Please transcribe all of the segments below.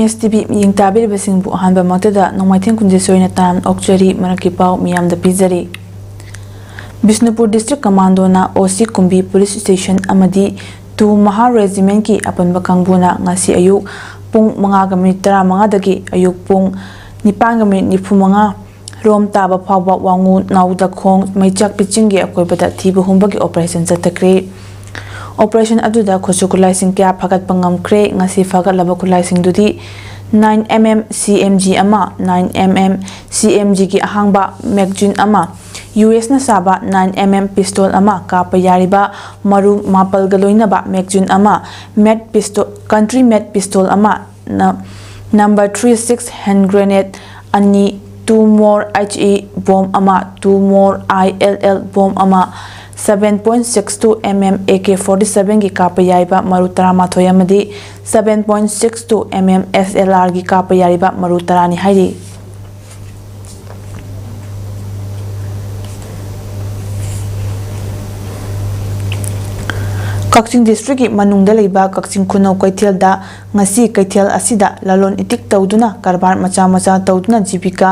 MS TV ying tabir basing bu hanba maktada nomaitheng kunje soina tam okchari manaki pau miyam da pizari Bisnupur District Commando na OC Kumbi Police Station amadi tu Maha Regiment ki apanba kangbuna ngasi ayuk pung 5:35 dagi ayuk pung 9:95 rom taba phawba wangu nauda khong maichak pichingi akoibada thibu humbagi operation chatakre Operation aduda khosukulai sing kya phagat pangam kre ngasi phagat laba kulai sing dudi 9mm CMG ama 9mm CMG ki ahangba magazine ama US na saba 9mm pistol ama kapa yariba maru mapal galoina ba magazine ama med pistol country med pistol ama number 36 hand grenade ani 2 more HE bomb ama 2 more ILL bomb ama 7.62 mm AK-47 की कापयारिबा मरु 13 अमदी 7.62 mm SLR की कापयारिबा मरु 13 हाइरी Kakching District की मनुंगदा लेबा Kakching खुनौ कैथेल दा ngasi कैथेल असिदा लालोन इतिक तौदुना कारबार मचा मचा तौदुना जीविका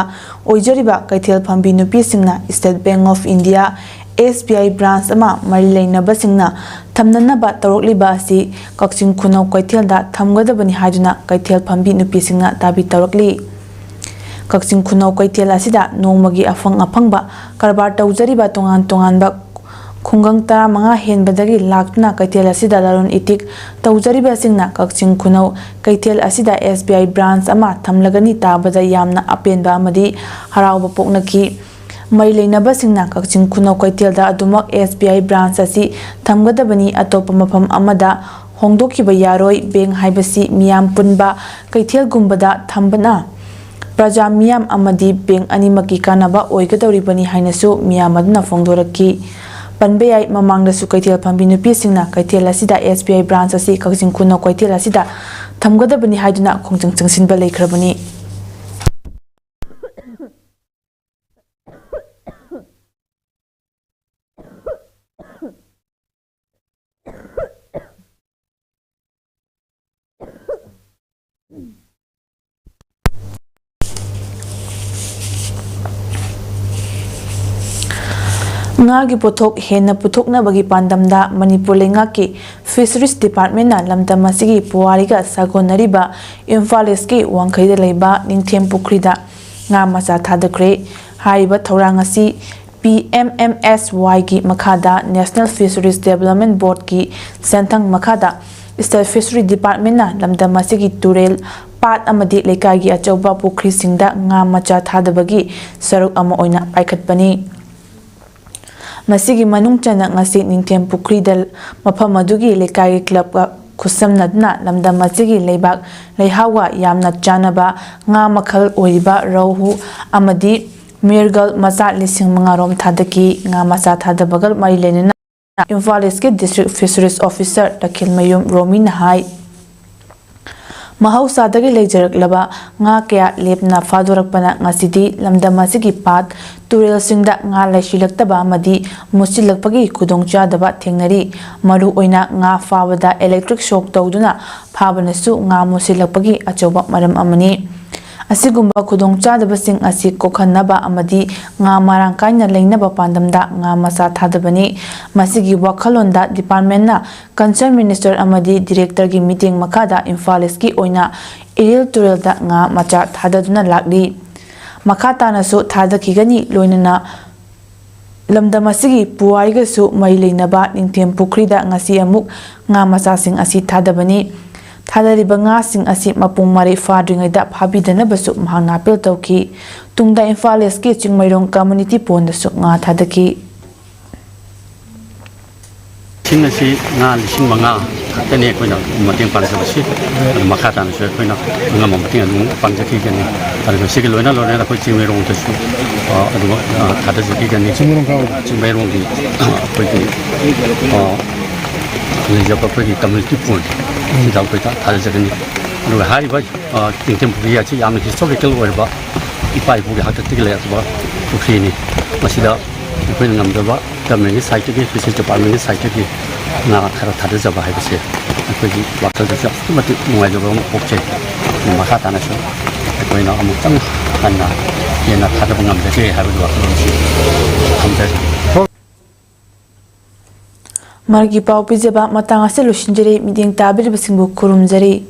ओइजरिबा कैथेल फंबी नुपी सिंगना State Bank of India SBI branch ama mari leinaba singna thamnanaba tawrokliba asi Kakching khunau kaithel da thamgadabani haiduna kaithel phambi nupi singna dabi tawrokli Kakching khunau kaithel asida nongmagi afangba karbar tawjariba tongan ba khungang 15 henbadagi laktuna kaithel asida laron itik tawjariba singna Kakching khunau kaithel asida SBI branch ama thamlagani tabada yamna apenba amadi harawba poknaki Mari leinaba singna Kakching khunau kaithel da adumak SBI branch asi thamgadabani atopa mafam amada hongdokiba yaroi bank haibasi miyam punba kaithel gumbada thambana praja miyam amadi bank animaki kanaba oigadoribani hainasu miyam aduna fongdoraki panbeyai mamangda su kaithel phambi nupi singna kaithel asida SBI branch asi Kakching khunau kaithel asida thamgadabani haiduna khongchang changsinba leikrabani Ngagi pothok hena puthokna bagi pandamda Manipur lenga ki Fisheries Department na lamdam asigi puwariga sagonariba Imphal ki wangkhaida leiba ningthem pukrida nga macha thadakre hariba thorang asi PMMSY ki makhada National Fisheries Development Board ki senthang makhada State Fisheries Department na lamdam asigi turel pat amadi lekai gi achauba pukri singda nga macha thadabagi saruk ama oina paikhatpani Masigi manung chana ngasi ningthem pukri dal mafam adugi lekai club ka khusamnadna lamdam masigi leibak leihawa yamna chanaba nga makhal oiba rohu amadi mirgal macha lising mangarom thadaki nga macha thadabagal mari lenena Imphal East ke District Fisheries Officer Dakhil Mayum Romi nahai Mahausadagi leijaraklaba nga kaya lepna fadorakpana ngasidi lamdam asigi pat turel singda nga laisilaktaba amadi musilakpagi khudongchadaba thengnari maru oina nga fawada electric shock tawduna phabanasu nga musilakpagi achoba maram amani asigumba khudongchadaba sing asi kokhanaba amadi nga marang kaina leinaba pandamda nga masa thadabani masigi wakhalonda department na concern minister amadi director gi meeting makada Imphal East ki oina iril turel da nga macha thadaduna lakli makata na su thadakigani loinana lamdam asigi puwariga su mai leinaba ningthem pukrida ngasi amuk nga macha sing asi thadabani thadariba nga sing asi mapung mari fadringaida phabidanaba su mahangna apel tawki tungda Imphal East ki chingmairong community ponda su nga thadaki sinasi nga lising manga tane koina mating panjabasi makata na koina nga mating anu panjaki gani adu sigil loina loina ko chingmairong tasu adu thada jaki gani chingmairong di koiti leja papagi community pon sidal koita thada jagani adu hari ba tingtem puya chi yam historical orba ipai puya hatta tigle asba pukini masida koina ngamdaba government site ki Fisheries Department site ki na khara thada jaba hai base ko ji wakal da sa mati ngai jaba mo pokche makha tana su koi na amuk tang hanna yena thada bungam de ke ha bu wa si hamjari Margi pau pijaba matang ase lushinjari miding tabir basingbu kurumjari.